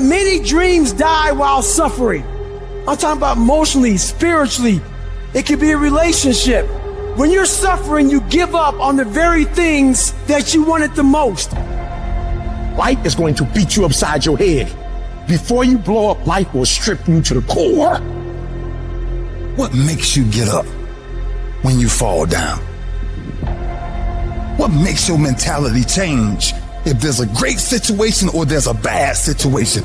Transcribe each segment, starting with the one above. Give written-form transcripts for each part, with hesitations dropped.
Many dreams die while suffering. I'm talking about emotionally, spiritually. It could be a relationship. When you're suffering, you give up on the very things that you wanted the most. Life is going to beat you upside your head. Before you blow up, life will strip you to the core. What makes you get up when you fall down? What makes your mentality change if there's a great situation or there's a bad situation?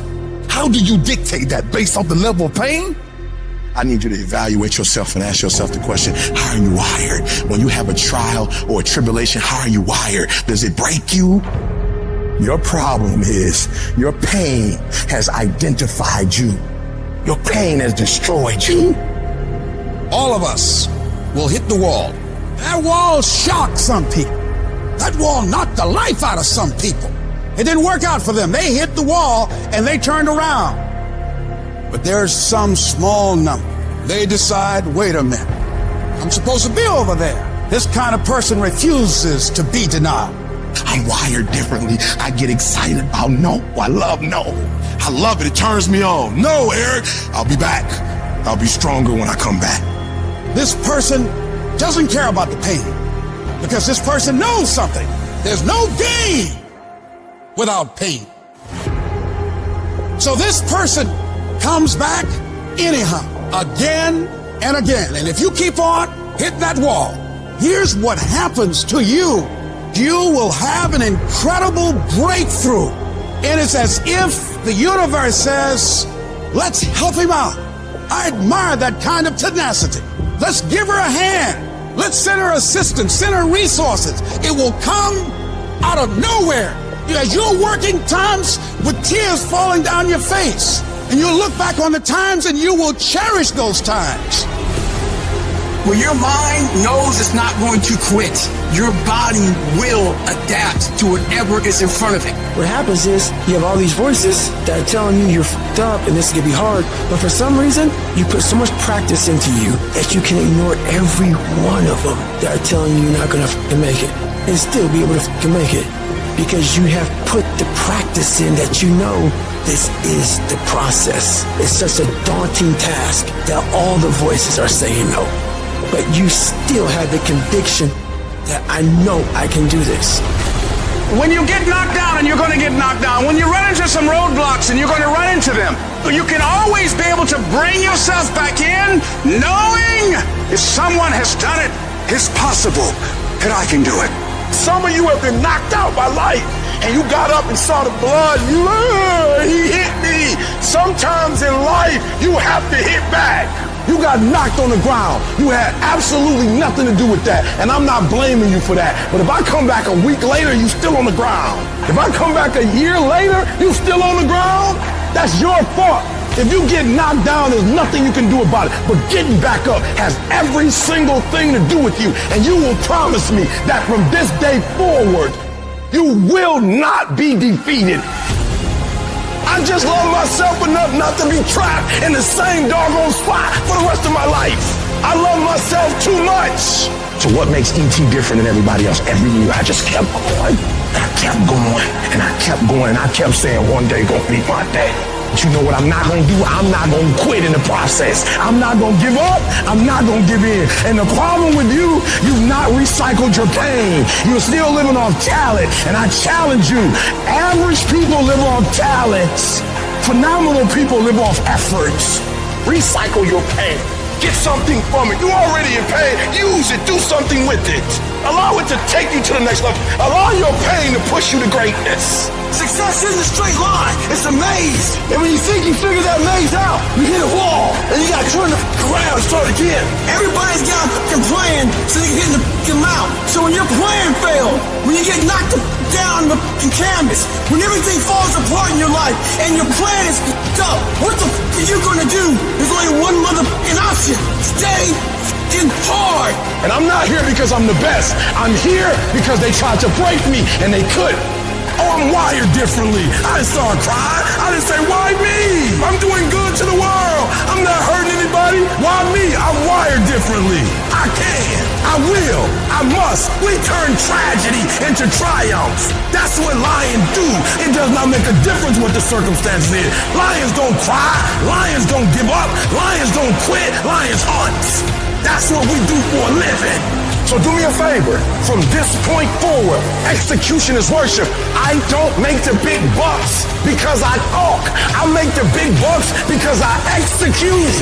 How do you dictate that based off the level of pain? I need you to evaluate yourself and ask yourself the question, how are you wired? When you have a trial or a tribulation, how are you wired? Does it break you? Your problem is your pain has identified you. Your pain has destroyed you. All of us will hit the wall. That wall shocked some people. That wall knocked the life out of some people. It didn't work out for them. They hit the wall and they turned around. But there's some small number. They decide, wait a minute, I'm supposed to be over there. This kind of person refuses to be denied. I'm wired differently. I get excited about no. I love no. I love it. It turns me on. No, Eric, I'll be back. I'll be stronger when I come back. This person doesn't care about the pain because this person knows something. There's no gain without pain. So this person comes back anyhow, again and again. And if you keep on hitting that wall, here's what happens to you. You will have an incredible breakthrough. And it's as if the universe says, let's help him out. I admire that kind of tenacity. Let's give her a hand. Let's send her assistance, send her resources. It will come out of nowhere. As you're working times with tears falling down your face, and you'll look back on the times and you will cherish those times. When your mind knows it's not going to quit, your body will adapt to whatever is in front of it. What happens is you have all these voices that are telling you you're fucked up and this is going to be hard, but for some reason, you put so much practice into you that you can ignore every one of them that are telling you you're not going to fucking make it and still be able to fucking make it because you have put the practice in that you know this is the process. It's such a daunting task that all the voices are saying no. But you still have the conviction that I know I can do this. When you get knocked down, and you're going to get knocked down, when you run into some roadblocks and you're going to run into them, you can always be able to bring yourself back in knowing if someone has done it, it's possible that I can do it. Some of you have been knocked out by life, and you got up and saw the blood, and he hit me. Sometimes in life, you have to hit back. You got knocked on the ground. You had absolutely nothing to do with that, and I'm not blaming you for that. But if I come back a week later, you still on the ground. If I come back a year later, you still on the ground, that's your fault. If you get knocked down, there's nothing you can do about it. But getting back up has every single thing to do with you, and you will promise me that from this day forward, you will not be defeated. I just love myself enough not to be trapped in the same doggone spot for the rest of my life. I love myself too much. So what makes E.T. different than everybody else? Every year I just kept going, and I kept going, and I kept going, and I kept saying one day gonna be my day. But you know what I'm not gonna do? I'm not gonna quit in the process. I'm not gonna give up. I'm not gonna give in. And the problem with you, you've not recycled your pain. You're still living off talent. And I challenge you, average people live off talents. Phenomenal people live off efforts. Recycle your pain. Get something from it. You're already in pain. Use it. Do something with it. Allow it to take you to the next level. Allow your pain to push you to greatness. Success isn't a straight line, it's a maze. And when you think you figured that maze out, you hit a wall, and you gotta turn the around and start again. Everybody's got a fucking plan so they can hit the fucking mount. So when your plan fails, when you get knocked down the fucking canvas, when everything falls apart in your life, and your plan is fucked up, what the fuck are you gonna do? There's only one motherfucking option. Stay fucking hard. And I'm not here because I'm the best. I'm here because they tried to break me, and they couldn't. Oh, I'm wired differently. I didn't start crying. I didn't say, why me? I'm doing good to the world. I'm I'm not hurting anybody. Why me? I'm wired differently. I can. I will. I must. We turn tragedy into triumph. That's what lions do. It does not make a difference what the circumstances is. Lions don't cry. Lions don't give up. Lions don't quit. Lions hunt. That's what we do for a living. So do me a favor. From this point forward, execution is worship. I don't make the big bucks because I talk. I make the big bucks because I execute.